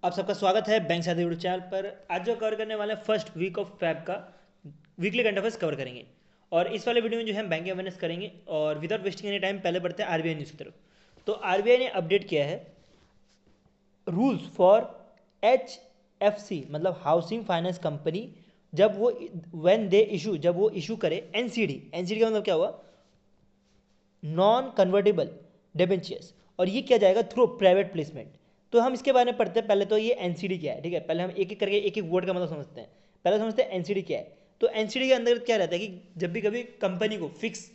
आप सबका स्वागत है बैंक साथी यूट्यूब चैनल पर। आज जो कवर करने वाले हैं फर्स्ट वीक ऑफ फैब का वीकली करंट अफेयर्स कवर करेंगे। और इस वाले वीडियो में जो है हम बैंक अवेयरनेस करेंगे। और विदाउट वेस्टिंग एनी टाइम पहले बढ़ते हैं आरबीआई न्यूज़ की तरफ। तो आरबीआई ने अपडेट किया है रूल्स फॉर HFC मतलब हाउसिंग फाइनेंस कंपनी, जब वो व्हेन दे इशू जब वो इशू करे एनसीडी का मतलब क्या हुआ, नॉन कन्वर्टेबल डिबेंचर्स। और ये किया जाएगा थ्रू प्राइवेट प्लेसमेंट। तो हम इसके बारे में पढ़ते हैं। पहले तो ये एनसीडी क्या है, ठीक है। पहले हम एक एक करके एक एक वर्ड का मतलब समझते हैं। पहले समझते हैं एनसीडी क्या है। तो एनसीडी के अंदर क्या रहता है कि जब भी कभी कंपनी को फिक्स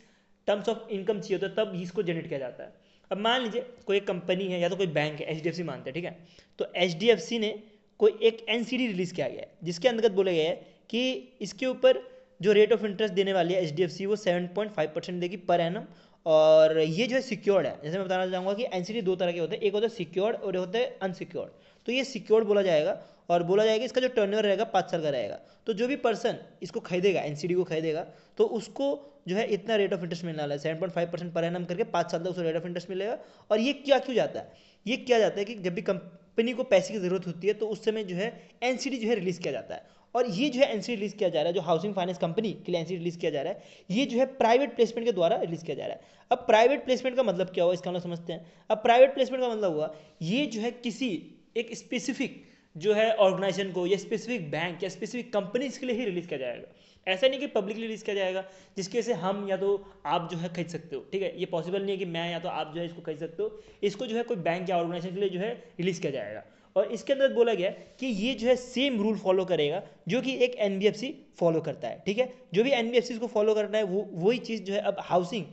टर्म्स ऑफ इनकम चाहिए होता है तब इसको जनरेट किया जाता है। अब मान लीजिए कोई एक कंपनी है या तो कोई बैंक है, HDFC मानते हैं, ठीक है। तो HDFC ने कोई एक एनसीडी रिलीज किया गया है जिसके अंतर्गत बोला गया है कि इसके ऊपर जो रेट ऑफ इंटरेस्ट देने वाली है HDFC वो 7.5% देगी पर एनम। और ये जो है सिक्योर्ड है। जैसे मैं बताना चाहूँगा कि एनसीडी दो तरह के होते हैं, एक होता है सिक्योर्ड और एक होता है अनसिक्योर्ड। तो ये सिक्योर्ड बोला जाएगा और बोला जाएगा इसका जो टर्नओवर रहेगा 5 साल का रहेगा। तो जो भी पर्सन इसको खरीदेगा, एनसीडी को खरीदेगा, तो उसको जो है इतना रेट ऑफ इंटरेस्ट मिलने वाला है 7.5% पर एनम करके 5 साल तक उसको रेट ऑफ इंटरेस्ट मिलेगा। और ये क्या क्यों जाता है, ये किया जाता है कि जब भी कंपनी को पैसे की जरूरत होती है तो उस समय जो है एनसीडी जो है रिलीज किया जाता है। और ये जो है एनसीडी रिलीज किया जा रहा है, जो हाउसिंग फाइनेंस कंपनी के लिए एनसीडी रिलीज किया जा रहा है, ये जो है प्राइवेट प्लेसमेंट के द्वारा रिलीज किया जा रहा है। अब प्राइवेट प्लेसमेंट का मतलब क्या हुआ, इसका मतलब समझते हैं। अब प्राइवेट प्लेसमेंट का मतलब हुआ ये जो है किसी एक स्पेसिफिक जो है ऑर्गेनाइजेशन को या स्पेसिफिक बैंक या स्पेसिफिक कंपनीज के लिए ही रिलीज किया जाएगा। ऐसा नहीं कि पब्लिकली रिलीज किया जाएगा जिसकी वजह से हम या तो आप जो है खरीद सकते हो, ठीक है। ये पॉसिबल नहीं है कि मैं या तो आप जो है इसको खरीद सकते हो। इसको जो है कोई बैंक या ऑर्गेनाइजेशन के लिए जो है रिलीज किया जाएगा। और इसके अंदर बोला गया कि ये जो है सेम रूल फॉलो करेगा जो कि एक एनबीएफसी फॉलो करता है, ठीक है। जो भी एनबीएफसी को फॉलो करना है वो वही चीज़ जो है अब हाउसिंग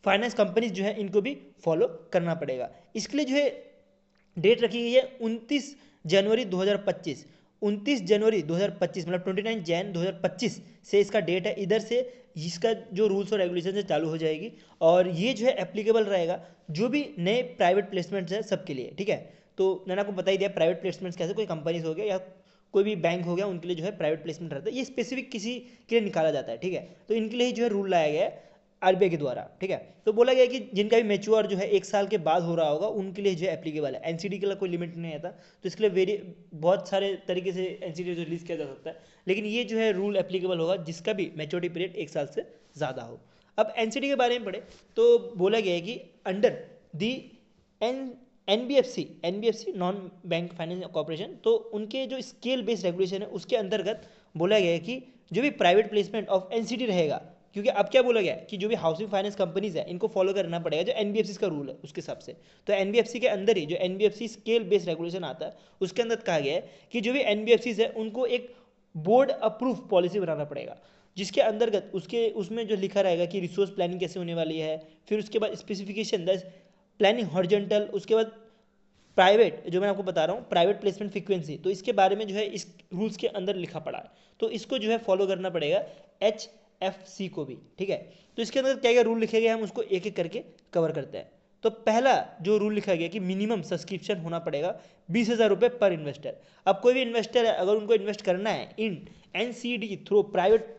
फाइनेंस कंपनीज जो है इनको भी फॉलो करना पड़ेगा। इसके लिए जो है डेट रखी गई है 29 जनवरी 2025। 29 जनवरी 2025 मतलब 29 जैन 2025 से इसका डेट है। इधर से इसका जो रूल्स और रेगुलेशन है चालू हो जाएगी। और ये जो है एप्लीकेबल रहेगा जो भी नए प्राइवेट प्लेसमेंट्स है सबके लिए, ठीक है। तो मैंने आपको बता ही दिया प्राइवेट प्लेसमेंट्स कैसे, कोई कंपनीज हो गया या कोई भी बैंक हो गया, उनके लिए जो है प्राइवेट प्लेसमेंट रहता है। ये स्पेसिफिक किसी के लिए निकाला जाता है, ठीक है। तो इनके लिए ही जो है रूल लाया गया है आरबीआई के द्वारा, ठीक है। तो बोला गया कि जिनका भी मेच्योर जो है 1 साल के बाद हो रहा होगा उनके लिए जो है एप्लीकेबल है। एनसीडी के लिए कोई लिमिट नहीं आता। तो इसके लिए बहुत सारे तरीके से एनसीडी रिलीज किया जा सकता है, लेकिन ये जो है रूल एप्लीकेबल होगा जिसका भी मेच्योरिटी पीरियड 1 साल से ज़्यादा हो। अब एनसीडी के बारे में पढ़े तो बोला गया है कि under the N NBFC non bank finance corporation, तो उनके जो स्केल बेस्ड रेगुलेशन है उसके अंतर्गत बोला गया है कि जो भी प्राइवेट प्लेसमेंट ऑफ एनसीडी रहेगा, क्योंकि अब क्या बोला गया कि जो भी हाउसिंग फाइनेंस कंपनीज है इनको फॉलो करना पड़ेगा जो एनबीएफसी का रूल है उसके हिसाब से। तो एनबीएफसी के अंदर ही जो एनबीएफसी स्केल बेस्ड रेगुलेशन आता है उसके अंदर कहा गया है कि जो भी एनबीएफसी है उनको एक बोर्ड अप्रूव पॉलिसी बनाना पड़ेगा, जिसके अंतर्गत उसके उसमें जो लिखा रहेगा कि रिसोर्स प्लानिंग कैसे होने वाली है, फिर उसके बाद स्पेसिफिकेशन द प्लानिंग हॉरिजॉन्टल, उसके बाद प्राइवेट जो मैं आपको बता रहा हूँ प्राइवेट प्लेसमेंट फ्रीक्वेंसी, तो इसके बारे में जो है इस रूल्स के अंदर लिखा पड़ा है। तो इसको जो है फॉलो करना पड़ेगा HFC को भी, ठीक है। तो इसके अंदर क्या क्या रूल लिखे गए हम उसको एक एक करके कवर करते हैं। तो पहला जो रूल लिखा गया कि मिनिमम सब्सक्रिप्शन होना पड़ेगा 20,000 रुपये पर इन्वेस्टर। अब कोई भी इन्वेस्टर है अगर उनको इन्वेस्ट करना है इन NCD थ्रू प्राइवेट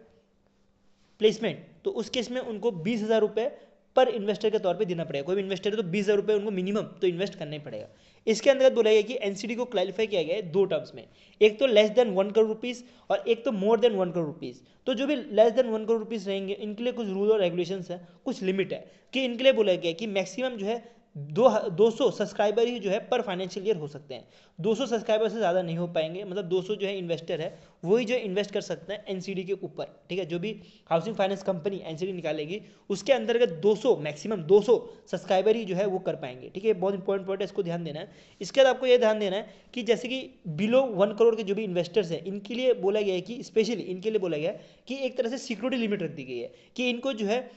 प्लेसमेंट, तो उस केस में उनको 20,000 रुपये पर इन्वेस्टर के तौर पे देना पड़ेगा। कोई भी इन्वेस्टर है तो 20,000 रुपये उनको मिनिमम तो इन्वेस्ट करना ही पड़ेगा। इसके अंतर्गत बोला गया कि एनसीडी को क्लैरिफाई किया गया है दो टर्म्स में, एक तो लेस देन 1 करोड़ रुपीज़ और एक तो मोर देन 1 करोड़ रुपीज़। तो जो भी लेस देन 1 करोड़ रुपीज़ रहेंगे इनके लिए कुछ रूल और रेगुलेशंस है, कुछ लिमिट है कि इनके लिए बोला गया कि मैक्सिमम जो है 200 सब्सक्राइबर ही जो है पर फाइनेंशियल ईयर हो सकते हैं। 200 सब्सक्राइबर से ज़्यादा नहीं हो पाएंगे, मतलब 200 जो है इन्वेस्टर है वही जो इन्वेस्ट कर सकते हैं एनसीडी के ऊपर, ठीक है। जो भी हाउसिंग फाइनेंस कंपनी एनसीडी निकालेगी उसके अंतर्गत 200 मैक्सिमम 200 सब्सक्राइबर ही जो है वो कर पाएंगे, ठीक है। बहुत इंपॉर्टेंट पॉइंट है, इसको ध्यान देना है। इसके बाद आपको ये ध्यान देना है कि जैसे कि बिलो 1 करोड़ के जो भी इन्वेस्टर्स हैं इनके लिए बोला गया है कि स्पेशली इनके लिए बोला गया है कि एक तरह से सिक्योरिटी लिमिट रख दी गई है कि इनको जो है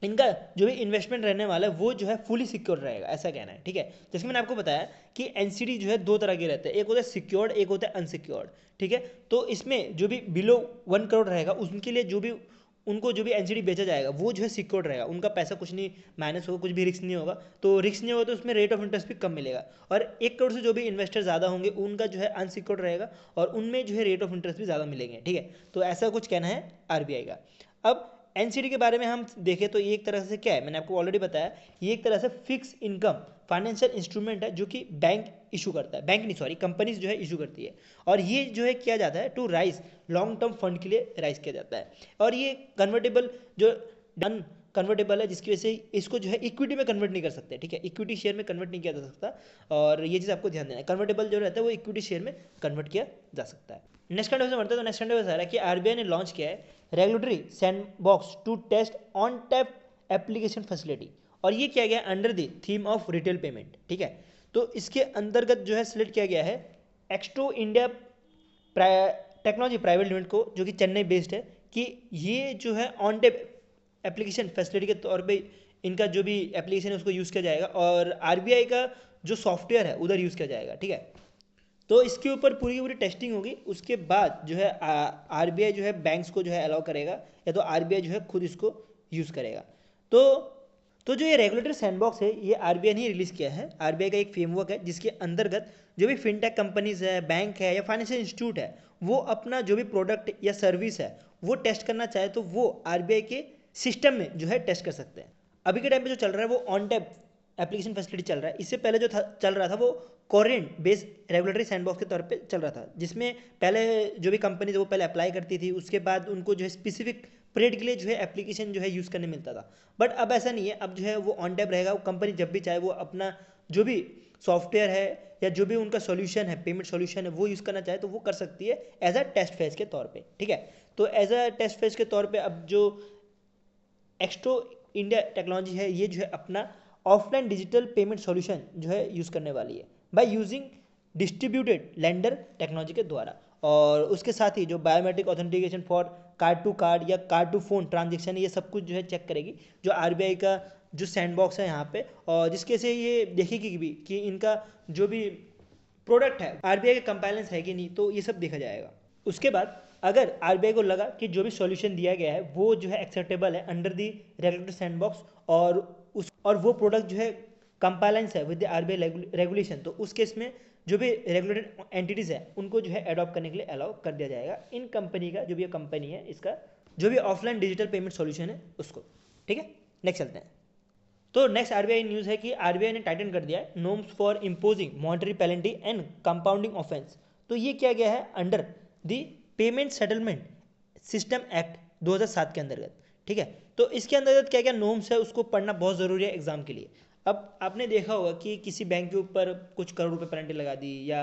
इनका जो भी इन्वेस्टमेंट रहने वाला है वो जो है फुली सिक्योर रहेगा, ऐसा कहना है, ठीक है। जैसे मैंने आपको बताया कि एनसीडी जो है दो तरह के रहते हैं, एक होता है सिक्योर्ड एक होता है अनसिक्योर्ड, ठीक है। तो इसमें जो भी बिलो 1 करोड़ रहेगा उनके लिए जो भी उनको जो भी एनसीडी बेचा जाएगा वो जो है सिक्योर्ड रहेगा, उनका पैसा कुछ नहीं माइनस होगा, कुछ भी रिस्क नहीं होगा। तो रिस्क नहीं होगा तो उसमें रेट ऑफ इंटरेस्ट भी कम मिलेगा। और 1 करोड़ से जो भी इन्वेस्टर ज़्यादा होंगे उनका जो है अनसिक्योर्ड रहेगा और उनमें जो है रेट ऑफ इंटरेस्ट भी ज़्यादा मिलेंगे, ठीक है। तो ऐसा कुछ कहना है आरबीआई का। अब एनसीडी के बारे में हम देखें तो ये एक तरह से क्या है, मैंने आपको ऑलरेडी बताया, ये एक तरह से फिक्स इनकम फाइनेंशियल इंस्ट्रूमेंट है जो कि बैंक इशू करता है, बैंक नहीं सॉरी कंपनीज जो है इशू करती है, और ये जो है किया जाता है to raise long term fund के लिए राइज किया जाता है। और ये कन्वर्टेबल जो डन कन्वर्टेबल है, जिसकी वजह से इसको जो है इक्विटी में कन्वर्ट नहीं कर सकते, ठीक है, इक्विटी शेयर में कन्वर्ट नहीं किया जा सकता, और ये चीज़ आपको ध्यान देना है, कन्वर्टेबल जो रहता है वो इक्विटी शेयर में कन्वर्ट किया जा सकता है। नेक्स्ट कंट्रोवर्सी बढ़ते हैं, तो नेक्स्ट कंट्रोवर्सी आ रहा है कि आरबीआई ने लॉन्च किया है regulatory sandbox to test on tap application facility, और ये किया गया under the theme of retail payment, ठीक है। तो इसके अंतर्गत जो है सिलेक्ट किया गया है extero India technology private Limited को, जो कि चेन्नई बेस्ड है, कि ये जो है ऑन टेप एप्लीकेशन फैसिलिटी के तौर पे इनका जो भी एप्लीकेशन है उसको यूज़ किया जाएगा, और आरबीआई का जो सॉफ्टवेयर है उधर यूज़ किया जाएगा, ठीक है। तो इसके ऊपर पूरी की पूरी टेस्टिंग होगी, उसके बाद जो है आरबीआई जो है बैंक्स को जो है अलाउ करेगा, या तो आरबीआई जो है खुद इसको यूज़ करेगा। तो जो ये रेगुलेटरी सैंडबॉक्स है ये आरबीआई ने रिलीज़ किया है, आरबीआई का एक फ्रेमवर्क है जिसके अंतर्गत जो भी फिनटेक कंपनीज है, बैंक है या फाइनेंशियल इंस्टीट्यूट है, वो अपना जो भी प्रोडक्ट या सर्विस है वो टेस्ट करना चाहे तो वो आरबीआई के सिस्टम में जो है टेस्ट कर सकते हैं। अभी के टाइम पे जो चल रहा है वो ऑन टैप एप्लीकेशन फैसिलिटी चल रहा है, इससे पहले जो चल रहा था वो कोरेंट बेस्ड रेगुलेटरी सैंडबॉक्स के तौर पे चल रहा था, जिसमें पहले जो भी कंपनी वो पहले अप्लाई करती थी, उसके बाद उनको जो है स्पेसिफिक पीरियड के लिए जो है एप्लीकेशन जो है यूज़ करने मिलता था। बट अब ऐसा नहीं है, अब जो है वो ऑन टैप रहेगा, वो कंपनी जब भी चाहे वो अपना जो भी सॉफ्टवेयर है या जो भी उनका सॉल्यूशन है, पेमेंट सॉल्यूशन है, वो यूज़ करना चाहे तो वो कर सकती है एज अ टेस्ट फेज के तौर पे, ठीक है। तो एज अ टेस्ट फेज के तौर पे अब जो एक्स्ट्रो इंडिया टेक्नोलॉजी है ये जो है अपना ऑफलाइन डिजिटल पेमेंट सॉल्यूशन जो है यूज़ करने वाली है by using distributed lender technology के द्वारा, और उसके साथ ही जो biometric authentication for card to card या कार्ड टू फोन ट्रांजेक्शन, ये सब कुछ जो है चेक करेगी जो आरबीआई का जो सैंडबॉक्स है यहाँ पे, और जिसके से ये देखेगी भी कि इनका जो भी प्रोडक्ट है आरबीआई का कंप्लायंस है कि नहीं, तो ये सब देखा जाएगा। उसके बाद अगर आरबीआई को लगा कि जो भी सॉल्यूशन दिया गया है वो जो है एक्सेप्टेबल है अंडर दी रेगुलेटरी सैंडबॉक्स, और वो प्रोडक्ट जो है कंप्लायंस है विद द आरबीआई रेगुलेशन, तो उस केस में जो भी रेगुलेटेड एंटिटीज़ है उनको जो है अडॉप्ट करने के लिए अलाउ कर दिया जाएगा इन कंपनी का, जो भी कंपनी है इसका जो भी ऑफलाइन डिजिटल पेमेंट सॉल्यूशन है उसको, ठीक है। नेक्स्ट चलते हैं। तो नेक्स्ट आरबीआई न्यूज़ है कि आरबीआई ने टाइटन कर दिया है norms for imposing monetary penalty and compounding offence. तो ये किया गया है under the payment settlement system act 2007 के अंतर्गत, ठीक है। तो इसके अंतर्गत क्या क्या नॉर्म्स है उसको पढ़ना बहुत ज़रूरी है एग्जाम के लिए। अब आपने देखा होगा कि किसी बैंक के ऊपर कुछ करोड़ रुपए पेनल्टी लगा दी, या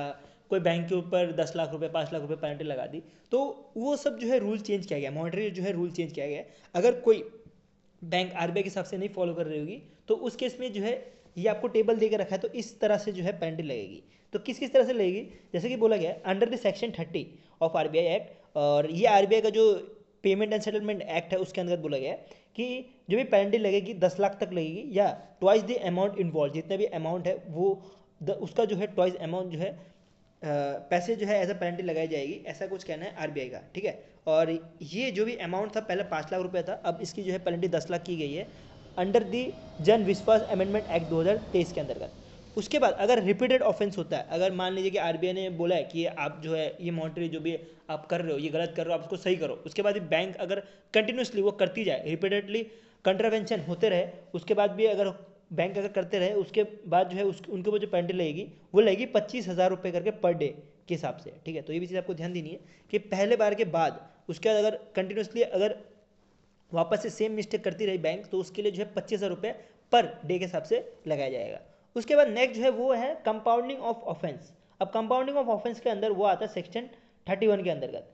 कोई बैंक के ऊपर 10 लाख रुपए 5 लाख रुपए पेनल्टी लगा दी, तो वो सब जो है रूल चेंज किया गया, मॉनेटरी जो है रूल चेंज किया गया है। अगर कोई बैंक आरबीआई के हिसाब से नहीं फॉलो कर रही होगी तो उस केस में जो है ये आपको टेबल देकर रखा है, तो इस तरह से जो है पेनल्टी लगेगी। तो किस किस तरह से लगेगी, जैसे कि बोला गया है under the section 30 of RBI act, और ये आरबीआई का जो पेमेंट एंड सेटलमेंट एक्ट है उसके अंदर बोला गया है कि जो भी पेनल्टी लगेगी 10 लाख तक लगेगी, या ट्वाइस द अमाउंट इन्वॉल्व, जितना भी अमाउंट है वो उसका जो है ट्वाइस अमाउंट जो है पैसे जो है एज अ पेनल्टी लगाई जाएगी, ऐसा कुछ कहना है आरबीआई का, ठीक है। और ये जो भी अमाउंट था पहले 5 लाख रुपए था, अब इसकी जो है पेनल्टी 10 लाख की गई है अंडर दी जन विश्वास अमेंडमेंट एक्ट 2023 के अंतर्गत। उसके बाद अगर रिपीटेड ऑफेंस होता है, अगर मान लीजिए कि आरबीआई ने बोला है कि आप जो है ये मॉनिटरी जो भी आप कर रहे हो ये गलत कर रहे हो, आप उसको सही करो, उसके बाद भी बैंक अगर कंटिन्यूसली वो करती जाए, रिपीटेडली कंट्रावेंशन होते रहे, उसके बाद भी अगर बैंक अगर करते रहे, उसके बाद जो है उनके ऊपर जो पेनल्टी लगेगी वो लगेगी 25,000 रुपये करके पर डे के हिसाब से, ठीक है। तो ये भी चीज़ आपको ध्यान देनी है कि पहले बार के बाद उसके बाद अगर कंटिन्यूसली अगर वापस से सेम मिस्टेक करती रही बैंक, तो उसके लिए जो है 25,000 रुपये पर डे के हिसाब से लगाया जाएगा। उसके बाद नेक्स्ट जो है वो है कंपाउंडिंग ऑफ ऑफेंस। अब कंपाउंडिंग ऑफ ऑफेंस के अंदर वो आता है सेक्शन 31 के अंतर्गत।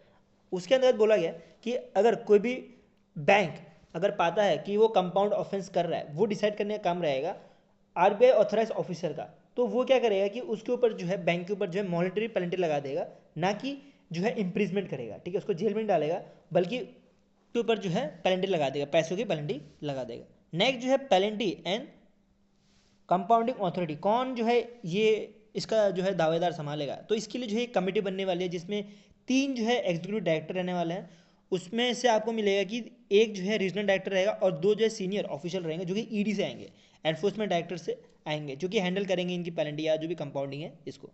उसके अंदर बोला गया कि अगर कोई भी बैंक अगर पाता है कि वो कंपाउंड ऑफेंस कर रहा है, वो डिसाइड करने का काम रहेगा आरबीआई ऑथराइज ऑफिसर का। तो वो क्या करेगा कि उसके ऊपर जो है बैंक के ऊपर जो है मॉनेटरी पेनल्टी लगा देगा, ना कि जो है इम्प्रिजमेंट करेगा, ठीक है, उसको जेल में नहीं डालेगा, बल्कि के ऊपर जो है पेनल्टी लगा देगा, पैसों की पेनल्टी लगा देगा। नेक्स्ट जो है पेनल्टी एंड कंपाउंडिंग अथॉरिटी, कौन जो है ये इसका जो है दावेदार संभालेगा, तो इसके लिए जो है एक कमेटी बनने वाली है जिसमें 3 जो है एग्जीक्यूटिव डायरेक्टर रहने वाले हैं। उसमें से आपको मिलेगा कि एक जो है रीजनल डायरेक्टर रहेगा और 2 जो है सीनियर ऑफिशियल रहेंगे जो कि ईडी से आएंगे, एनफोर्समेंट डायरेक्टर से आएंगे, जो कि हैंडल करेंगे इनकी पेनल्टी या जो भी कंपाउंडिंग है इसको।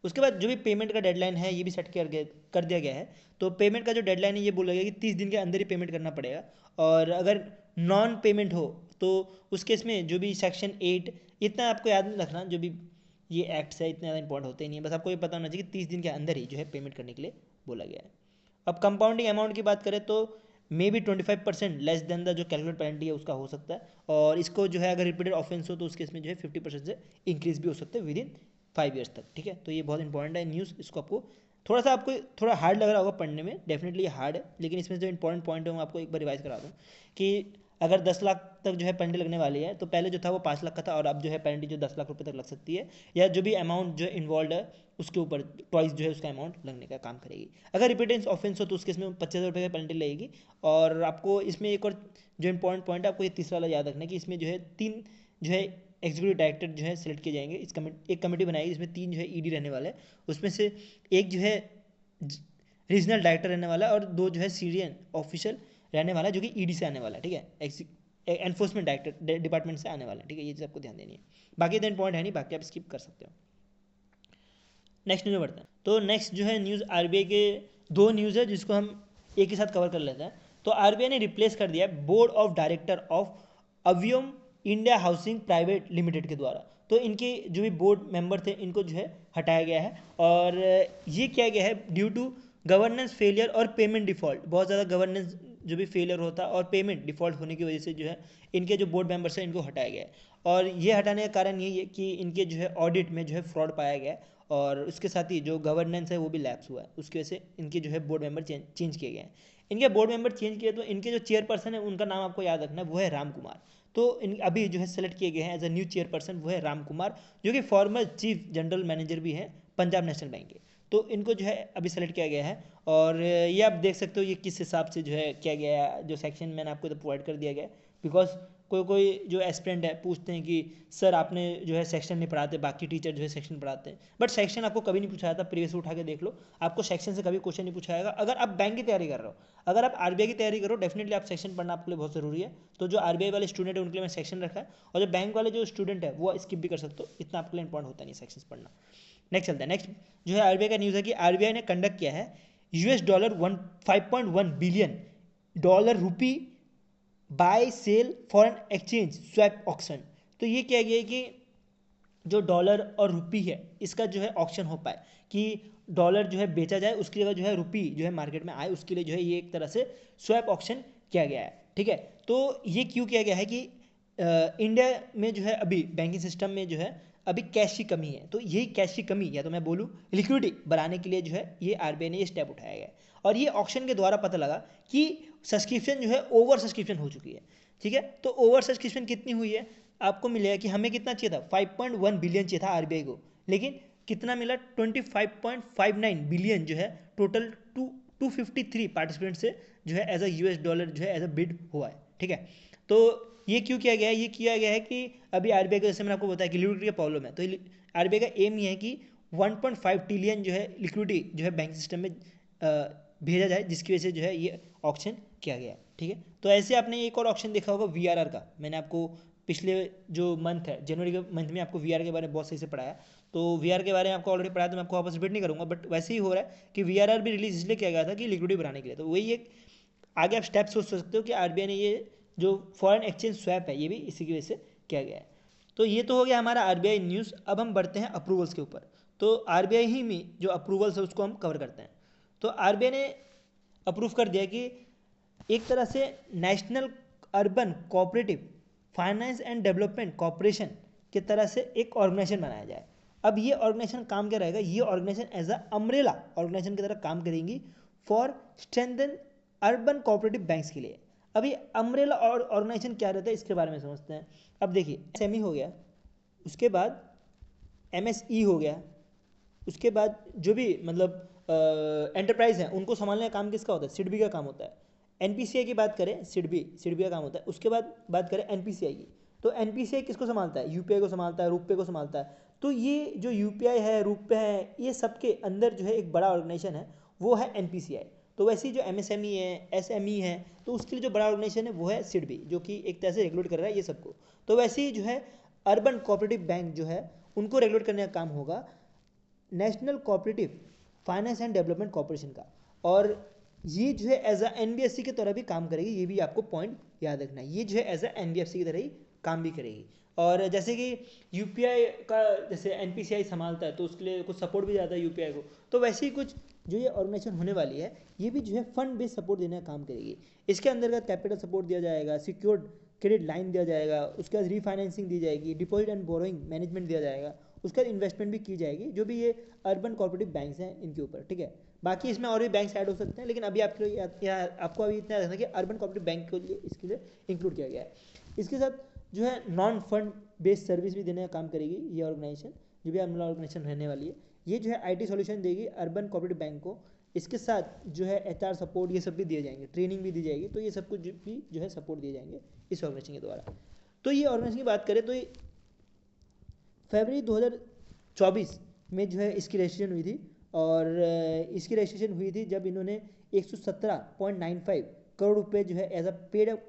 उसके बाद जो भी पेमेंट का डेडलाइन है ये भी सेट कर दिया गया है। तो पेमेंट का जो डेडलाइन है ये बोला गया कि 30 दिन के अंदर ही पेमेंट करना पड़ेगा, और अगर नॉन पेमेंट हो तो उस केस में जो भी सेक्शन 8 इतना आपको याद रखना, जो भी ये एक्ट्स है इतने ज़्यादा इंपॉर्टेंट होते ही नहीं है, बस आपको ये पता होना चाहिए कि 30 दिन के अंदर ही जो है पेमेंट करने के लिए बोला गया है। अब कंपाउंडिंग अमाउंट की बात करें तो may be 25% less than the जो कैलकुलेट पेनल्टी है उसका हो सकता है, और इसको जो है अगर रिपीटेड ऑफेंस हो तो उस केस में जो है 50% से इंक्रीज भी हो सकता है विद इन 5 ईयर्स तक, ठीक है। तो ये बहुत इंपॉर्टेंट है न्यूज़, इसको आपको थोड़ा सा आपको थोड़ा हार्ड लग रहा होगा पढ़ने में, डेफिनेटली ये हार्ड है, लेकिन इसमें जो इंपॉर्टेंट पॉइंट है मैं आपको एक बार रिवाइज करा दूँ कि अगर 10 लाख तक जो है पेनल्टी लगने वाली है, तो पहले जो था वो 5 लाख का था, और अब जो है पेनल्टी जो 10 लाख रुपए तक लग सकती है, या जो भी अमाउंट जो इन्वॉल्व है उसके ऊपर ट्वाइस जो है उसका अमाउंट लगने का काम करेगी। अगर रिपीटेंस ऑफेंस हो तो उस केस में 25,000 रुपये की पेनल्टी लगेगी। और आपको इसमें एक और जो इंपॉर्टेंट पॉइंट है, आपको ये तीसरा वाला याद रखना है कि इसमें जो है 3 जो है एग्जीक्यूटिव डायरेक्टर जो है सिलेक्ट किए जाएंगे, इस एक कमेटी बनाएगी जिसमें 3 जो है ईडी रहने वाला है, उसमें से एक जो है रीजनल डायरेक्टर रहने वाला है, और 2 जो है सीनियर ऑफिशियल रहने वाला है जो कि ईडी से आने वाला है, ठीक है, एनफोर्समेंट डायरेक्टर डिपार्टमेंट से आने वाला है, ठीक है। ये चीज़ आपको ध्यान देनी है, बाकी इतना इंपॉर्टेंट है नहीं, बाकी आप स्किप कर सकते हो। नेक्स्ट न्यूज़ में बढ़ते हैं। तो नेक्स्ट जो है न्यूज़ आरबीआई के 2 न्यूज़ है जिसको हम एक ही साथ कवर कर लेते हैं। तो आरबीआई ने रिप्लेस कर दिया board of director of Aviom India housing private limited के द्वारा। तो इनके जो भी बोर्ड मेंबर थे इनको जो है हटाया गया है, और ये किया गया है ड्यू टू गवर्नेंस फेलियर और पेमेंट डिफॉल्ट। बहुत ज़्यादा गवर्नेंस जो भी फेलियर होता है और पेमेंट डिफॉल्ट होने की वजह से जो है इनके जो बोर्ड मेंबर्स हैं इनको हटाया गया है। और ये हटाने का कारण यही है कि इनके जो है ऑडिट में जो है फ्रॉड पाया गया है, और उसके साथ ही जो गवर्नेंस है वो भी लैप्स हुआ है, उसकी वजह से इनके जो है बोर्ड मेंबर चेंज किए गए हैं। इनके बोर्ड मेंबर चेंज किए तो इनके जो चेयरपर्सन है उनका नाम आपको याद रखना है, वो है राम कुमार। तो इन अभी जो है सेलेक्ट किए गए हैं एज अ न्यू चेयरपर्सन, वो है राम कुमार, जो कि फॉर्मर चीफ जनरल मैनेजर भी हैं पंजाब नेशनल बैंक के। तो इनको जो है अभी सेलेक्ट किया गया है, और ये आप देख सकते हो ये किस हिसाब से जो है किया गया है, जो सेक्शन मैंने आपको तो प्रोवाइड कर दिया गया है। बिकॉज कोई कोई जो एस्पिरेंट है पूछते हैं कि सर आपने जो है सेक्शन नहीं पढ़ाते, बाकी टीचर जो है सेक्शन पढ़ाते हैं, बट सेक्शन आपको कभी नहीं पूछा जाता। प्रीवियस उठा के देख लो, आपको सेक्शन से कभी क्वेश्चन नहीं पूछा जाएगा। अगर आप बैंक की तैयारी कर रहे हो, अगर आप आरबीआई की तैयारी करो, डेफिनेटली आप सेक्शन पढ़ना आपके लिए बहुत ज़रूरी है। तो जो आरबीआई वाले स्टूडेंट है उनके लिए मैं सेक्शन रखा है, और जो बैंक वाले जो स्टूडेंट है वो स्किप भी कर सकते हो, इतना आपके लिए इंपॉर्टेंट होता नहीं सेक्शन पढ़ना। नेक्स्ट चलता है। नेक्स्ट जो है आरबीआई का न्यूज़ है कि आरबीआई ने कंडक्ट किया है $5.1 billion rupee buy sell foreign exchange swap auction. तो ये किया गया है कि जो डॉलर और रुपी है इसका जो है ऑक्शन हो पाए, कि डॉलर जो है बेचा जाए, उसकी जगह जो है रुपी जो है मार्केट में आए, उसके लिए जो है ये एक तरह से स्वैप ऑक्शन किया गया है, ठीक है। तो ये क्यों किया गया है कि इंडिया में जो है अभी बैंकिंग सिस्टम में जो है अभी कैश की कमी है, तो यही कैश की कमी या तो मैं बोलूँ लिक्विडिटी बढ़ाने के लिए जो है ये आरबीआई ने ये स्टेप उठाया गया है। और ये ऑक्शन के द्वारा पता लगा कि सब्सक्रिप्शन जो है ओवर सब्सक्रिप्शन हो चुकी है, ठीक है। तो ओवर सब्सक्रिप्शन कितनी हुई है, आपको मिलेगा कि हमें कितना चाहिए था 5.1 बिलियन चाहिए था आरबीआई को, लेकिन कितना मिला 25.59 बिलियन जो है टोटल 253 पार्टिसिपेंट से जो है एज अ यूएस डॉलर जो है एज अ बिड हुआ है, ठीक है। तो ये क्यों किया गया है, ये किया गया है कि अभी आरबीआई का जैसे मैंने आपको बताया कि लिक्विडिटी का प्रॉब्लम है, तो आरबीआई का एम ये है कि 1.5 ट्रिलियन जो है लिक्विडिटी जो है बैंक सिस्टम में भेजा जाए, जिसकी वजह से जो है ये ऑक्शन किया गया है, ठीक है। तो ऐसे आपने एक और ऑक्शन देखा होगा वीआरआर का, मैंने आपको पिछले जो मंथ है जनवरी के मंथ में आपको वीआर के बारे में बहुत सही से पढ़ाया। तो वीआर के बारे में आपको ऑलरेडी पढ़ाया, तो मैं आपको वापस रिपीट नहीं करूँगा, बट वैसे ही हो रहा है कि वीआरआर भी रिलीज इसलिए किया गया था कि लिक्विडिटी बढ़ाने के लिए। तो वही एक आगे आप स्टेप सोच सकते हो कि आरबीआई ने ये जो फॉरेन एक्सचेंज स्वैप है ये भी इसी की वजह से किया गया है। तो ये तो हो गया हमारा आरबीआई न्यूज़। अब हम बढ़ते हैं अप्रूवल्स के ऊपर। तो आरबीआई ही में जो अप्रूवल्स है उसको हम कवर करते हैं। तो आरबीआई ने अप्रूव कर दिया कि एक तरह से national urban cooperative finance and development corporation की तरह से एक ऑर्गेनाइजेशन बनाया जाए। अब ये ऑर्गेनाइजेशन काम क्या रहेगा, ये organisation as a umbrella organisation की तरह काम करेंगी for strengthen urban cooperative banks के लिए। अभी अम्ब्रेला और ऑर्गेनाइजेशन क्या रहता है इसके बारे में समझते हैं। अब देखिए एसएमई हो गया, उसके बाद एमएसई हो गया, उसके बाद जो भी मतलब एंटरप्राइज हैं उनको संभालने का काम किसका होता है, सिडबी का काम होता है। एनपीसीआई की बात करें, सिडबी का काम होता है। उसके बाद बात करें एनपीसीआई की, तो एनपीसीआई किसको संभालता है, यूपीआई को संभालता है, रुपे को संभालता है। तो ये जो यूपीआई है, रुपे है, ये सबके अंदर जो है एक बड़ा ऑर्गेनाइजेशन है वो है एनपीसीआई। तो वैसे ही जो एमएसएमई है, एसएमई है, तो उसके लिए जो बड़ा ऑर्गेनाइजेशन है वो है सिडबी, जो कि एक तरह से रेगुलेट कर रहा है ये सबको। तो वैसे ही जो है अर्बन कोऑपरेटिव बैंक जो है उनको रेगुलेट करने का काम होगा national cooperative finance and development corporation का। और ये जो है एज अ एनबीएफसी की तरह भी काम करेगी, ये भी आपको पॉइंट याद रखना है। ये जो है एज अ एनबीएफसी की तरह ही काम भी करेगी। और जैसे कि यूपीआई का जैसे एनपीसीआई संभालता है तो उसके लिए कुछ सपोर्ट भी जाता है यूपीआई को, तो वैसे ही कुछ जो ये ऑर्गेनाइजेशन होने वाली है ये भी जो है फंड बेस्ड सपोर्ट देने का काम करेगी। इसके अंतर्गत कैपिटल सपोर्ट दिया जाएगा, सिक्योर्ड क्रेडिट लाइन दिया जाएगा, उसके बाद रीफाइनेंसिंग दी जाएगी, डिपॉजिट एंड बोरोइंग मैनेजमेंट दिया जाएगा, उसके बाद इन्वेस्टमेंट भी की जाएगी जो भी ये अर्बन कोऑपरेटिव बैंक्स हैं इनके ऊपर, ठीक है। बाकी इसमें और भी बैंक्स ऐड हो सकते हैं, लेकिन अभी आपको अभी इतना रखना कि अर्बन कोऑपरेटिव बैंक के लिए इसके लिए इंक्लूड किया गया है। इसके साथ जो है नॉन फंड बेस्ड सर्विस भी देने का काम करेगी ये ऑर्गेनाइजेशन, जो भी अमला ऑर्गेनाइजेशन रहने वाली है। ये जो है आईटी सॉल्यूशन देगी अर्बन कोऑपरेटिव बैंक को। इसके साथ जो है एचआर सपोर्ट ये सब भी दिए जाएंगे, ट्रेनिंग भी दी जाएगी, तो ये सब कुछ भी जो है सपोर्ट दिए जाएंगे इस ऑर्गेनाइजेशन के द्वारा। तो ये ऑर्गेनाइजेशन की बात करें तो ये फरवरी 2024 में जो है इसकी रजिस्ट्रेशन हुई थी, और इसकी रजिस्ट्रेशन हुई थी जब इन्होंने 117.95 करोड़ रुपए जो है as a paid up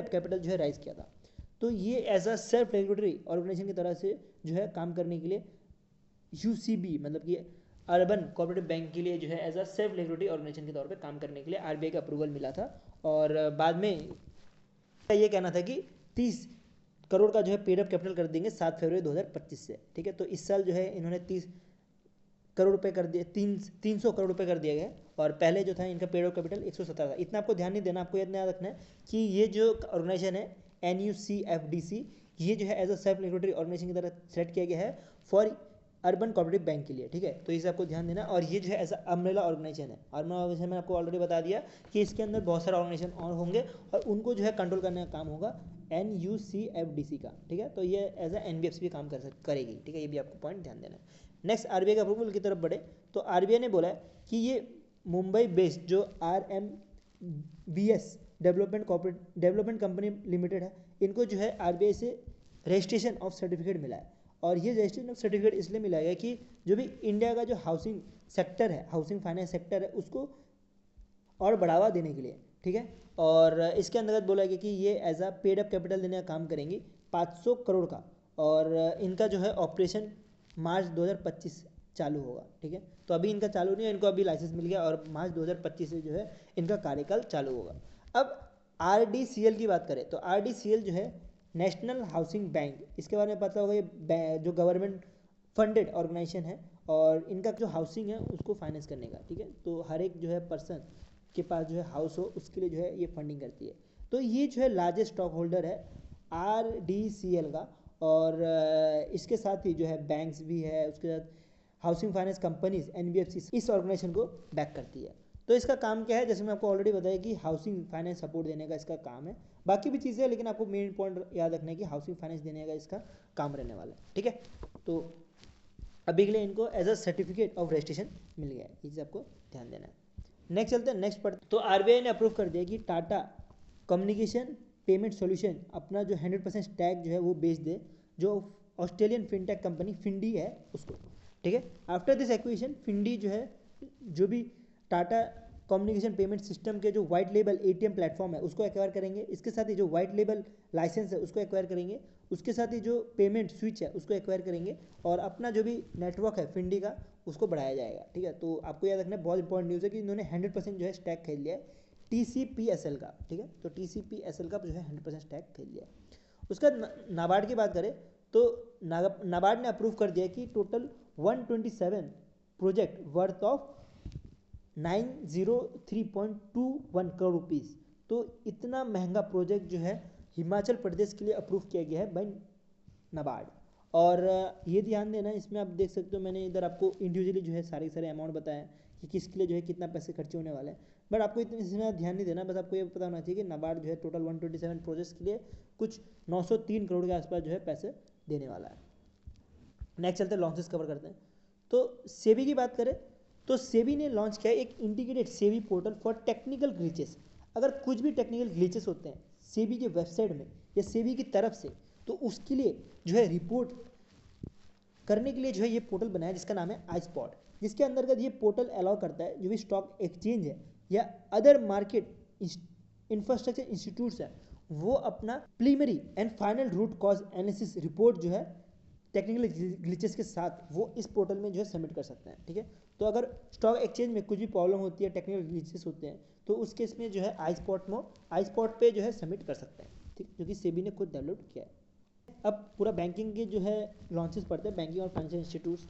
capital जो है राइज किया था। तो ये as a self regulatory organisation की तरह से जो है काम करने के लिए यूसीबी मतलब कि अर्बन कोऑपरेटिव बैंक के लिए जो है as a self regulatory organisation के तौर पे काम करने के लिए आरबीआई का अप्रूवल मिला था। और बाद में ये कहना था कि 30 करोड़ का जो है पेड अप कैपिटल कर देंगे 7 फरवरी 2025 से, ठीक है। तो इस साल जो है इन्होंने 30 करोड़ रुपए कर दिए, 300 करोड़ रुपए कर दिया गया, और पहले जो था इनका पेड अप कैपिटल 117 था। इतना आपको ध्यान नहीं देना, आपको याद रखना है कि ये जो ऑर्गेनाइजेशन है NUCFDC, ये जो है as a self regulatory organisation की तरह सेट किया गया है फॉर अर्बन कोऑपरेटिव बैंक के लिए, ठीक है। तो इसे आपको ध्यान देना। और ये जो है एज अ अम्ब्रेला ऑर्गेनाइजेशन है। अम्ब्रेला ऑर्गेनाइजेशन में आपको ऑलरेडी बता दिया कि इसके अंदर बहुत सारे ऑर्गेनाइजेशन और होंगे और उनको जो है कंट्रोल करने का काम होगा NUCFDC का, ठीक है। तो ये एज अ NBFC भी काम करेगी, ठीक है। ये भी आपको पॉइंट ध्यान देना है। नेक्स्ट आरबीआई का अप्रूवल की तरफ बढ़े तो आरबीआई ने बोला है कि ये मुंबई बेस्ड जो RMBS डेवलपमेंट कंपनी लिमिटेड है, इनको जो है आरबीआई से रजिस्ट्रेशन ऑफ सर्टिफिकेट मिला है। और ये रजिस्ट्रेशन ऑफ सर्टिफिकेट इसलिए मिला है कि जो भी इंडिया का जो हाउसिंग सेक्टर है, हाउसिंग फाइनेंस सेक्टर है, उसको और बढ़ावा देने के लिए, ठीक है। और इसके अंतर्गत बोला गया कि ये as a paid up capital देने का काम करेंगी 500 करोड़ का, और इनका जो है ऑपरेशन मार्च 2025 चालू होगा, ठीक है। तो अभी इनका चालू नहीं है, इनको अभी लाइसेंस मिल गया और मार्च 2025 से जो है इनका कार्यकाल चालू होगा। अब RDCL की बात करें तो RDCL जो है नेशनल हाउसिंग बैंक, इसके बारे में पता होगा, ये जो गवर्नमेंट फंडेड ऑर्गेनाइजेशन है और इनका जो हाउसिंग है उसको फाइनेंस करने का, ठीक है। तो हर एक जो है पर्सन के पास जो है हाउस हो उसके लिए जो है ये फंडिंग करती है। तो ये जो है लार्जेस्ट स्टॉक होल्डर है RDCL का, और इसके साथ ही जो है बैंक्स भी है, उसके साथ हाउसिंग फाइनेंस कंपनीज NBFC इस ऑर्गेनाइजेशन को बैक करती है। तो इसका काम क्या है, जैसे मैं आपको ऑलरेडी बताया कि हाउसिंग फाइनेंस सपोर्ट देने का इसका काम है। बाकी भी चीज़ें हैं लेकिन आपको मेन पॉइंट याद रखना है कि हाउसिंग फाइनेंस देने का इसका काम रहने वाला है, ठीक है। तो अभी के लिए इनको as a certificate of registration मिल गया है, ये चीज़ आपको ध्यान देना है। नेक्स्ट चलते हैं, नेक्स्ट पढ़ते। तो आरबीआई ने अप्रूव कर दिया कि टाटा कम्युनिकेशन पेमेंट सॉल्यूशन अपना जो 100% स्टैक जो है वो बेच दे जो ऑस्ट्रेलियन फिनटेक कंपनी फिंडी है उसको, ठीक है। आफ्टर दिस एक्विजिशन फिंडी जो है जो भी टाटा कम्युनिकेशन पेमेंट सिस्टम के जो वाइट लेबल ATM प्लेटफॉर्म है उसको एक्वायर करेंगे। इसके साथ ही जो वाइट लेबल लाइसेंस है उसको एक्वायर करेंगे। उसके साथ ही जो पेमेंट स्विच है उसको एक्वायर करेंगे और अपना जो भी नेटवर्क है फिंडी का उसको बढ़ाया जाएगा, ठीक है। तो आपको याद रखना है, बहुत इंपॉर्टेंट न्यूज़ है कि इन्होंने 100% जो है स्टैक खरीद लिया है TCPSL का, ठीक है। तो TCPSL का जो है 100% स्टैक खरीद लिया है। उसका नाबार्ड की बात करें तो नाबार्ड ने अप्रूव कर दिया कि total 127 project worth of 903.21 crore rupees. तो इतना महंगा प्रोजेक्ट जो है हिमाचल प्रदेश के लिए अप्रूव किया गया है बाय नाबार्ड। और ये ध्यान देना, इसमें आप देख सकते हो मैंने इधर आपको इंडिविजुअली जो है सारे अमाउंट बताया कि किसके लिए जो है कितना पैसे खर्चे होने वाले हैं, बट आपको इतने इसमें ध्यान नहीं देना। बस आपको ये पता होना चाहिए कि नाबार्ड जो है टोटल 127 प्रोजेक्ट्स के लिए कुछ 903 करोड़ के आसपास जो है पैसे देने वाला है। नेक्स्ट चलते हैं, लॉन्चेस कवर करते हैं। तो सेबी की बात करें तो सेबी ने लॉन्च किया एक integrated SEBI portal for technical glitches. अगर कुछ भी टेक्निकल ग्लिचेस होते हैं सेबी के वेबसाइट में या सेबी की तरफ से, तो उसके लिए जो है रिपोर्ट करने के लिए जो है ये पोर्टल बनाया जिसका नाम है iSpot, जिसके अंतर्गत ये पोर्टल अलाउ करता है जो भी स्टॉक एक्सचेंज है या अदर मार्केट इंफ्रास्ट्रक्चर इंस्टीट्यूट्स है वो अपना preliminary and final root cause analysis report जो है टेक्निकल ग्लिचेस के साथ वो इस पोर्टल में जो है सबमिट कर सकते हैं, ठीक है। तो अगर स्टॉक एक्सचेंज में कुछ भी प्रॉब्लम होती है, टेक्निकल ग्लिचेस होते हैं, तो उस केस में जो है iSpot पे जो है सबमिट कर सकते हैं, ठीक, जो कि सेबी ने खुद डेवलप किया है। अब पूरा बैंकिंग के जो है लॉन्चेस पढ़ते हैं, बैंकिंग और फाइनेंशियल इंस्टीट्यूट्स।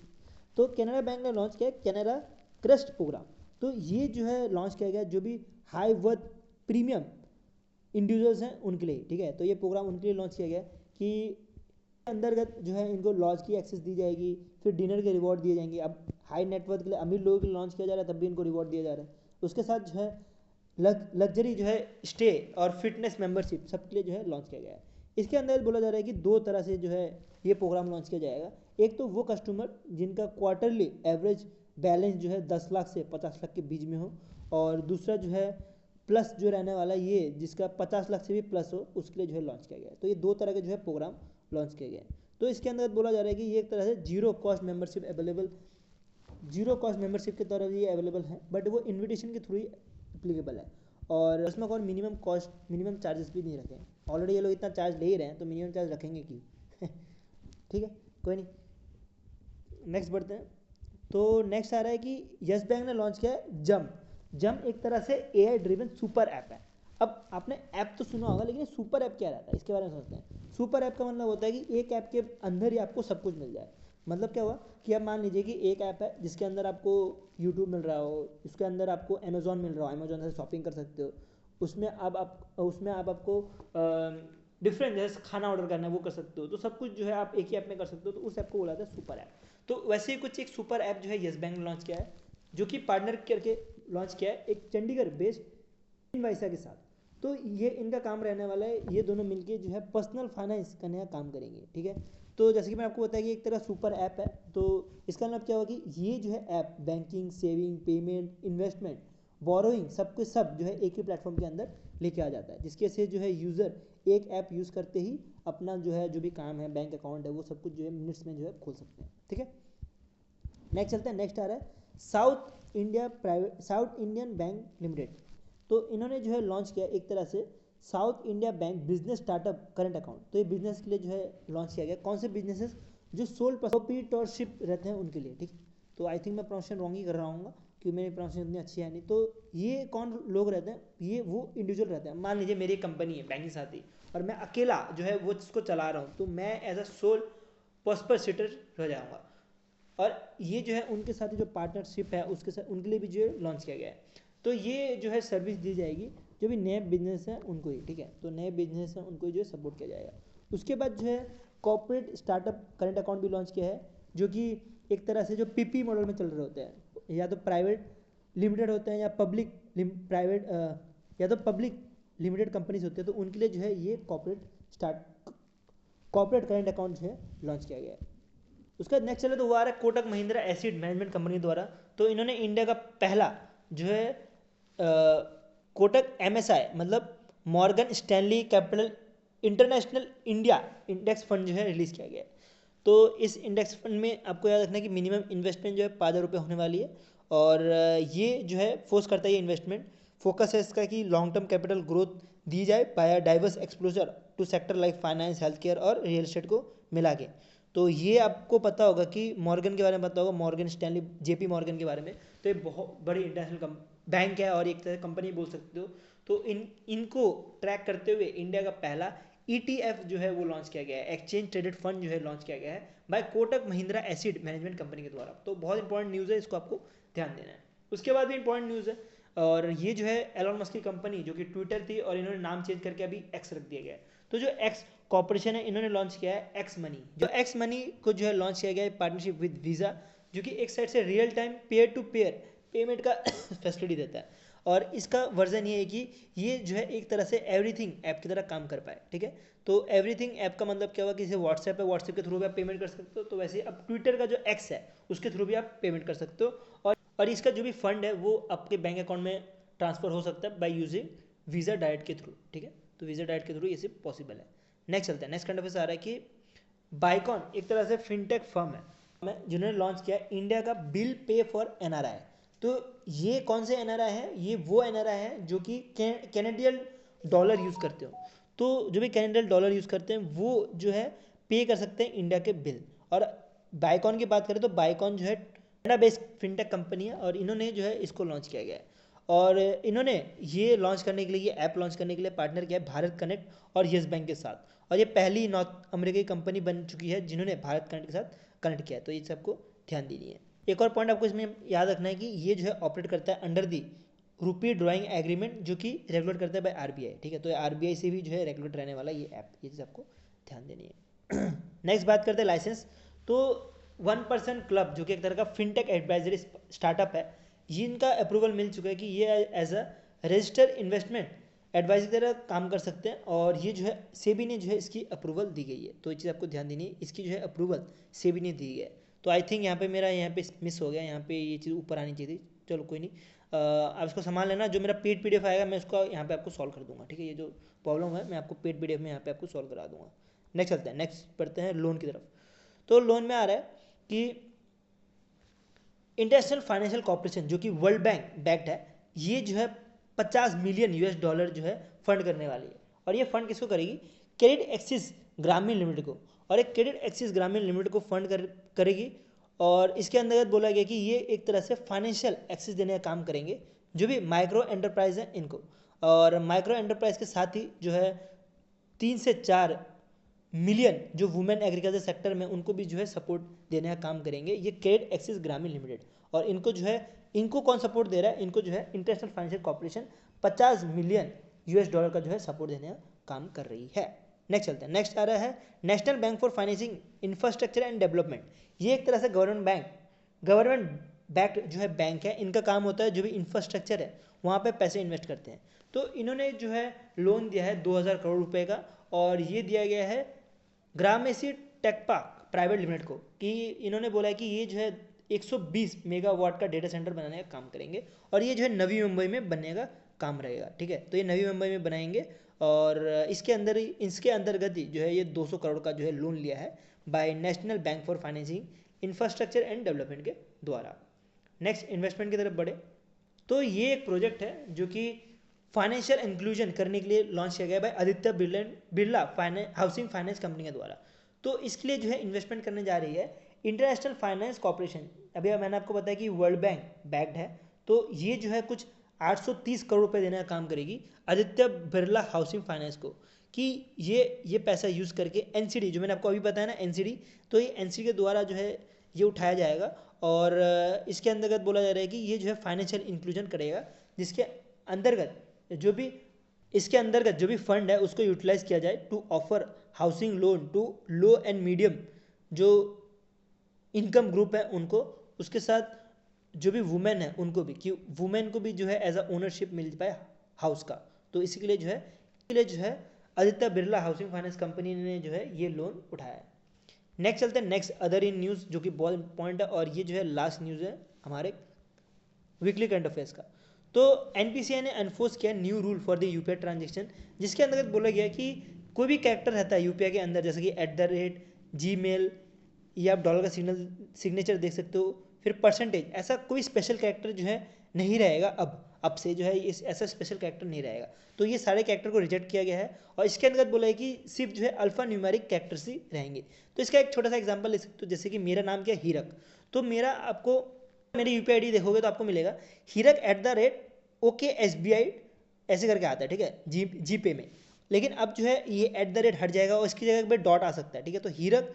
तो कैनरा बैंक ने लॉन्च किया कैनरा क्रस्ट प्रोग्राम। तो ये जो है लॉन्च किया गया जो भी हाई वर्थ प्रीमियम इंडिविजुअल्स हैं उनके लिए, ठीक है। तो ये प्रोग्राम उनके लिए लॉन्च किया गया कि अंतर्गत जो है इनको लॉज की एक्सेस दी जाएगी, फिर डिनर के रिवॉर्ड दिए जाएंगे। अब हाई नेटवर्थ के लिए, अमीर लोगों के लिए लॉन्च किया जा रहा है, तब भी इनको रिवॉर्ड दिया जा रहा है। उसके साथ जो है लग्जरी जो है स्टे और फिटनेस मेंबरशिप सबके लिए जो है लॉन्च किया गया है। इसके अंदर बोला जा रहा है कि दो तरह से जो है ये प्रोग्राम लॉन्च किया जाएगा। एक तो वो कस्टमर जिनका क्वार्टरली एवरेज बैलेंस जो है 10 लाख से 50 लाख के बीच में हो, और दूसरा जो है प्लस जो रहने वाला ये जिसका 50 लाख से भी प्लस हो, उसके लिए जो है लॉन्च किया गया है। तो ये दो तरह के जो है प्रोग्राम लॉन्च किया गया है। तो इसके अंदर बोला जा रहा है कि ये एक तरह से जीरो कॉस्ट मेंबरशिप के तरह ये अवेलेबल है, बट वो इन्विटेशन के थ्रू ही एप्लीकेबल है। और इसमें और मिनिमम चार्जेस भी नहीं रखे हैं। ऑलरेडी ये लोग इतना चार्ज ले ही रहे हैं, तो मिनिमम चार्ज रखेंगे क्यों? ठीक है, कोई नहीं, नेक्स्ट बढ़ते हैं। तो नेक्स्ट आ रहा है कि यस बैंक ने लॉन्च किया है जम एक तरह से एआई ड्रिवन सुपर ऐप है। अब आपने ऐप तो सुना होगा, लेकिन सुपर ऐप क्या रहता है इसके बारे में समझते हैं। सुपर ऐप का मतलब होता है कि एक ऐप के अंदर ही आपको सब कुछ मिल जाए। मतलब क्या हुआ कि आप मान लीजिए कि एक ऐप है जिसके अंदर आपको यूट्यूब मिल रहा हो, उसके अंदर आपको अमेजोन मिल रहा हो, अमेजोन से शॉपिंग कर सकते हो। उसमें आप आपको डिफरेंट जैसे खाना ऑर्डर करना है वो कर सकते हो। तो सब कुछ जो है आप एक ही ऐप में कर सकते हो। तो उस ऐप को बोला जाता है सुपर ऐप। तो वैसे ही कुछ एक सुपर ऐप जो है यस बैंक ने लॉन्च किया है, जो कि पार्टनर करके लॉन्च किया है एक चंडीगढ़ बेस्ड इनवाइसा के साथ। तो ये इनका काम रहने वाला है, ये दोनों मिलके जो है पर्सनल फाइनेंस करने का काम करेंगे, ठीक है। तो जैसे कि मैं आपको बताया कि एक तरह सुपर ऐप है। तो इसका मतलब क्या होगा कि ये जो है app banking, saving, payment, investment, borrowing सब कुछ सब जो है एक ही प्लेटफॉर्म के अंदर लेके आ जाता है, जिसके से जो है यूज़र एक ऐप यूज़ करते ही अपना जो है जो भी काम है, बैंक अकाउंट है, वो सब कुछ जो है मिनट्स में जो है खोल सकते हैं, ठीक है। नेक्स्ट चलते हैं। नेक्स्ट आ रहा है साउथ इंडियन बैंक लिमिटेड। तो इन्होंने जो है लॉन्च किया एक तरह से south India bank business startup current account. तो ये बिजनेस के लिए जो है लॉन्च किया गया। कौन से बिजनेसेस जो सोल प्रोप्राइटरशिप रहते हैं उनके लिए, ठीक है। तो आई थिंक मैं प्रोनाउंसिएशन रॉन्ग ही कर रहा हूँ, क्योंकि मेरी प्रोनाउंसिएशन इतनी अच्छी है नहीं। तो ये कौन लोग रहते हैं, ये वो इंडिविजुअल रहते हैं। मान लीजिए मेरी कंपनी है बैंकिंग साथी, और मैं अकेला जो है वो इसको चला रहा हूँ, तो मैं एज अ सोल प्रोप्राइटर रह जाऊँगा। और ये जो है उनके साथ जो पार्टनरशिप है उसके साथ उनके लिए भी जो है लॉन्च किया गया है। तो ये जो है सर्विस दी जाएगी जो भी नए बिजनेस है उनको ही, ठीक है। तो नए बिजनेस है उनको ही जो है सपोर्ट किया जाएगा। उसके बाद जो है कॉर्पोरेट स्टार्टअप करंट अकाउंट भी लॉन्च किया है, जो कि एक तरह से जो पीपी मॉडल में चल रहे होते हैं, या तो प्राइवेट लिमिटेड होते हैं या पब्लिक लिमिटेड कंपनीज होते हैं। तो उनके लिए जो है ये कॉर्पोरेट करंट अकाउंट जो है लॉन्च किया गया है। उसका नेक्स्ट चले तो वो आ रहा है Kotak Mahindra asset management company द्वारा। तो इन्होंने इंडिया का पहला जो है कोटक एमएसआई मतलब Morgan Stanley capital international India index fund जो है रिलीज़ किया गया है। तो इस इंडेक्स फंड में आपको याद रखना है कि मिनिमम इन्वेस्टमेंट जो है 5,000 रुपये होने वाली है। और ये जो है फोर्स करता है ये इन्वेस्टमेंट, फोकस है इसका कि लॉन्ग टर्म कैपिटल ग्रोथ दी जाए by diverse exposure to sector like finance, health care और रियल एस्टेट को मिला के। तो ये आपको पता होगा कि मॉर्गन के बारे में पता होगा, मॉर्गन स्टैनली, जेपी मॉर्गन के बारे में। तो ये बहुत बड़ी इंटरनेशनल बैंक है और एक तरह कंपनी बोल सकते हो। तो इनको ट्रैक करते हुए इंडिया का पहला ETF जो है वो लॉन्च किया गया है, एक्सचेंज ट्रेडेड फंड जो है लॉन्च किया गया है by Kotak Mahindra asset management company के द्वारा। तो बहुत इंपॉर्टेंट न्यूज़ है, इसको आपको ध्यान देना है। उसके बाद भी इंपॉर्टेंट न्यूज़ है, और ये जो है एलॉन मस्क की कंपनी जो कि ट्विटर थी और इन्होंने नाम चेंज करके अभी एक्स रख दिया गया है। तो जो एक्स कॉर्पोरेशन है इन्होंने लॉन्च किया है एक्स मनी। जो एक्स मनी को जो है लॉन्च किया गया है पार्टनरशिप विद वीज़ा, जो कि एक साइड से real time pair to pair payment का फैसिलिटी देता है। और इसका वर्जन ये है कि ये जो है एक तरह से एवरीथिंग ऐप की तरह काम कर पाए, ठीक है। तो एवरीथिंग ऐप का मतलब क्या हुआ कि जैसे व्हाट्सएप है, व्हाट्सएप के थ्रू भी आप पेमेंट कर सकते हो। तो वैसे अब ट्विटर का जो एक्स है उसके थ्रू भी आप पेमेंट कर सकते हो। और इसका जो भी फंड है वो आपके बैंक अकाउंट में ट्रांसफर हो सकता है बाय यूजिंग वीज़ा डायरेक्ट के थ्रू, ठीक है। तो वीज़ा डायरेक्ट के थ्रू ये सब पॉसिबल है। नेक्स्ट चलता है। नेक्स्ट करंट अफेयर्स आ रहा है कि बाइकॉन एक तरह से फिनटेक फर्म है जिन्होंने लॉन्च किया इंडिया का बिल पे फॉर एनआरआई। तो ये कौन से एनआरआई है, ये वो एनआरआई है जो कि कैनेडियन डॉलर यूज़ करते हो। तो जो भी कैनेडियन डॉलर यूज़ करते हैं वो जो है पे कर सकते हैं इंडिया के बिल। और बाइकॉन की बात करें तो बाइकॉन जो है कनाडा बेस्ड फिनटेक कंपनी है और इन्होंने जो है इसको लॉन्च किया गया है। और इन्होंने ये लॉन्च करने के लिए, ये ऐप लॉन्च करने के लिए पार्टनर किया है भारत कनेक्ट और येस बैंक के साथ। और ये पहली नॉर्थ अमेरिकी कंपनी बन चुकी है जिन्होंने भारत कनेक्ट के साथ कनेक्ट किया है। तो ये सबको ध्यान देनी है। एक और पॉइंट आपको इसमें याद रखना है कि ये जो है ऑपरेट करता है under the rupee drawing agreement, जो कि रेगुलेट करता है बाय आरबीआई। ठीक है, तो आरबीआई से भी जो है रेगुलेट रहने वाला ये ऐप, ये चीज़ आपको ध्यान देनी है। नेक्स्ट बात करते हैं लाइसेंस। तो 1% क्लब जो कि एक तरह का फिनटेक एडवाइजरी स्टार्टअप है, ये इनका अप्रूवल मिल चुका है कि ये as a registered investment adviser की तरह काम कर सकते हैं। और ये जो है सेबी ने जो है इसकी अप्रूवल दी गई है। तो ये चीज़ आपको ध्यान देनी है, इसकी जो है अप्रूवल सेबी ने दी है। तो आई थिंक यहाँ पे मेरा यहाँ पे मिस हो गया, यहाँ पे ये चीज़ ऊपर आनी चाहिए थी। चलो कोई नहीं, आप इसको संभाल लेना। जो मेरा पेड पीडीएफ आएगा मैं उसको यहाँ पे आपको सॉल्व कर दूंगा। ठीक है, ये जो प्रॉब्लम है मैं आपको पेड पीडीएफ में यहाँ पे आपको सॉल्व करा दूंगा। नेक्स्ट चलते हैं, नेक्स्ट पढ़ते हैं लोन की तरफ। तो लोन में आ रहा है कि इंटरनेशनल फाइनेंशियल कॉर्पोरेशन जो कि वर्ल्ड बैंक बैक्ड है, ये जो है 50 मिलियन यूएस डॉलर जो है फंड करने वाली है। और ये फंड किसको करेगी? क्रेडिट एक्सिस ग्रामीण लिमिटेड को। और एक क्रेडिट एक्सिस ग्रामीण लिमिटेड को फंड करेगी। और इसके अंतर्गत बोला गया कि ये एक तरह से फाइनेंशियल एक्सेस देने का काम करेंगे जो भी माइक्रो एंटरप्राइज है इनको। और माइक्रो एंटरप्राइज के साथ ही जो है 3 से 4 मिलियन जो वुमेन एग्रीकल्चर सेक्टर में उनको भी जो है सपोर्ट देने का काम करेंगे ये क्रेडिट एक्सिस ग्रामीण लिमिटेड। और इनको जो है, इनको कौन सपोर्ट दे रहा है? इनको जो है international financial corporation 50 million US dollar का जो है सपोर्ट देने का काम कर रही है। नेक्स्ट चलते हैं, नेक्स्ट आ रहा है national Bank for Financing Infrastructure and development. ये एक तरह से गवर्नमेंट बैक्ड जो है बैंक है। इनका काम होता है जो भी इंफ्रास्ट्रक्चर है वहाँ पे पैसे इन्वेस्ट करते हैं। तो इन्होंने जो है लोन दिया है 2000 करोड़ रुपए का। और ये दिया गया है Gramercy Tech Park Private Limited को, कि इन्होंने बोला है कि ये जो है 120 मेगावाट का डेटा सेंटर बनाने का काम करेंगे। और ये जो है नवी मुंबई में बनने का काम रहेगा। ठीक है, तो ये नवी मुंबई में बनाएंगे। और इसके अंतर्गत ही जो है ये 200 करोड़ का जो है लोन लिया है by National Bank for Financing Infrastructure and Development के द्वारा। नेक्स्ट इन्वेस्टमेंट की तरफ बढ़े तो ये एक प्रोजेक्ट है जो कि फाइनेंशियल इंक्लूजन करने के लिए लॉन्च किया गया है Aditya Birla housing finance company के द्वारा। तो इसके लिए जो है इन्वेस्टमेंट करने जा रही है इंटरनेशनल फाइनेंस कॉर्पोरेशन। अभी मैंने आपको बताया कि वर्ल्ड बैंक बैक्ड है। तो ये जो है कुछ 830 करोड़ रुपए देने का काम करेगी आदित्य बिरला हाउसिंग फाइनेंस को, कि ये पैसा यूज़ करके एनसीडी, जो मैंने आपको अभी बताया ना एनसीडी, तो ये एनसीडी के द्वारा जो है ये उठाया जाएगा। और इसके अंतर्गत बोला जा रहा है कि ये जो है फाइनेंशियल इंक्लूजन करेगा, जिसके अंतर्गत इसके अंतर्गत जो भी फंड है उसको यूटिलाइज किया जाए to offer housing loan to low and medium जो इनकम ग्रुप है उनको, उसके साथ जो भी वुमेन है उनको भी, कि वुमेन को भी जो है एज अ ओनरशिप मिल पाए हाउस का। तो इसी के लिए जो है Aditya Birla housing finance company ने जो है ये लोन उठाया है। नेक्स्ट चलते हैं, नेक्स्ट अदर इन न्यूज़, जो कि बहुत पॉइंट है और ये जो है लास्ट न्यूज़ है हमारे वीकली करंट अफेयर्स का। तो एनपीसीआई ने एनफोर्स किया new rule for the UPI transaction, जिसके अंतर्गत बोला गया कि कोई भी कैरेक्टर रहता है यूपीआई के अंदर, जैसे कि @ जीमेल, या आप डॉलर का सिग्नेचर देख सकते हो, फिर परसेंटेज, ऐसा कोई स्पेशल कैरेक्टर जो है नहीं रहेगा। अब से जो है ऐसा स्पेशल कैरेक्टर नहीं रहेगा। तो ये सारे कैरेक्टर को रिजेक्ट किया गया है और इसके अंतर्गत बोला है कि सिर्फ जो है अल्फा न्यूमेरिक कैरेक्टर्स ही रहेंगे। तो इसका एक छोटा सा एग्जांपल ले सकते हो, जैसे कि मेरा नाम क्या है हीरक, तो मेरी यूपीआई आईडी देखोगे तो आपको मिलेगा हीरक @OKSBI ऐसे करके आता है। ठीक है, जीपे में। लेकिन अब जो है ये @ हट जाएगा और इसकी जगह पे डॉट आ सकता है। ठीक है, तो हीरक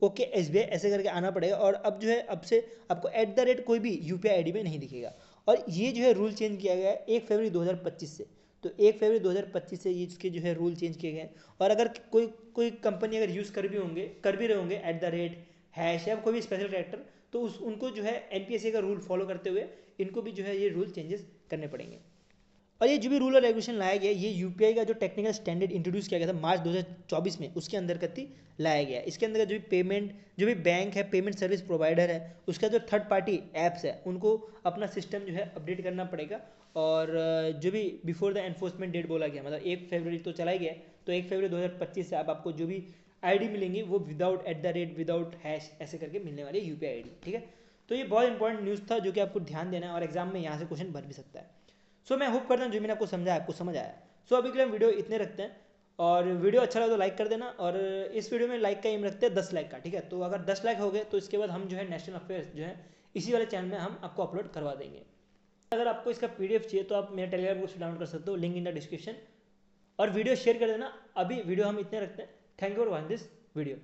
.OKSBI ऐसे करके आना पड़ेगा। और अब जो है अब से आपको @ कोई भी यूपीआई आईडी में नहीं दिखेगा। और ये जो है रूल चेंज किया गया है 1 फरवरी 2025 से। तो 1 फरवरी 2025 से ये इसके जो है रूल चेंज किए गए हैं। और अगर कोई कंपनी अगर यूज़ कर भी रहे होंगे @ या कोई भी स्पेशल कैरेक्टर, तो उनको जो है एनपीएससी का रूल फॉलो करते हुए इनको भी जो है ये रूल चेंजेस करने पड़ेंगे। और ये जो भी रूल और रेगुलेशन लाया गया, ये यूपीआई का जो टेक्निकल स्टैंडर्ड इंट्रोड्यूस किया गया था मार्च 2024 में, उसके अंतर्गत ही लाया गया है। इसके अंदर जो भी बैंक है, पेमेंट सर्विस प्रोवाइडर है, उसका जो थर्ड पार्टी ऐप्स है उनको अपना सिस्टम जो है अपडेट करना पड़ेगा। और जो भी बिफोर द एनफोर्समेंट डेट बोला गया, मतलब 1 फरवरी तो चला गया, तो 1 फरवरी 2025 से अब आपको जो भी आईडी मिलेंगी वो विदाउट @ विदाउट हैश ऐसे करके मिलने वाली यूपीआई आईडी। ठीक है, तो ये बहुत इंपॉर्टेंट न्यूज़ था जो कि आपको ध्यान देना है और एग्जाम में यहाँ से क्वेश्चन भर भी सकता है। सो मैं होप करता हूँ जो मैंने आपको समझाया आपको समझ आया। सो अभी के लिए हम वीडियो इतने रखते हैं, और वीडियो अच्छा लगा तो लाइक कर देना। और इस वीडियो में लाइक का एम रखते हैं 10 लाइक का। ठीक है, तो अगर 10 लाइक हो गए तो इसके बाद हम जो है नेशनल अफेयर्स जो है इसी वाले चैनल में हम आपको अपलोड करवा देंगे। अगर आपको इसका पीडीएफ चाहिए तो आप मेरे टेलीग्राम ग्रुप से डाउनलोड कर सकते हो, लिंक इन द डिस्क्रिप्शन। और वीडियो शेयर कर देना। अभी वीडियो हम इतने रखते हैं। Thank you for watching this video.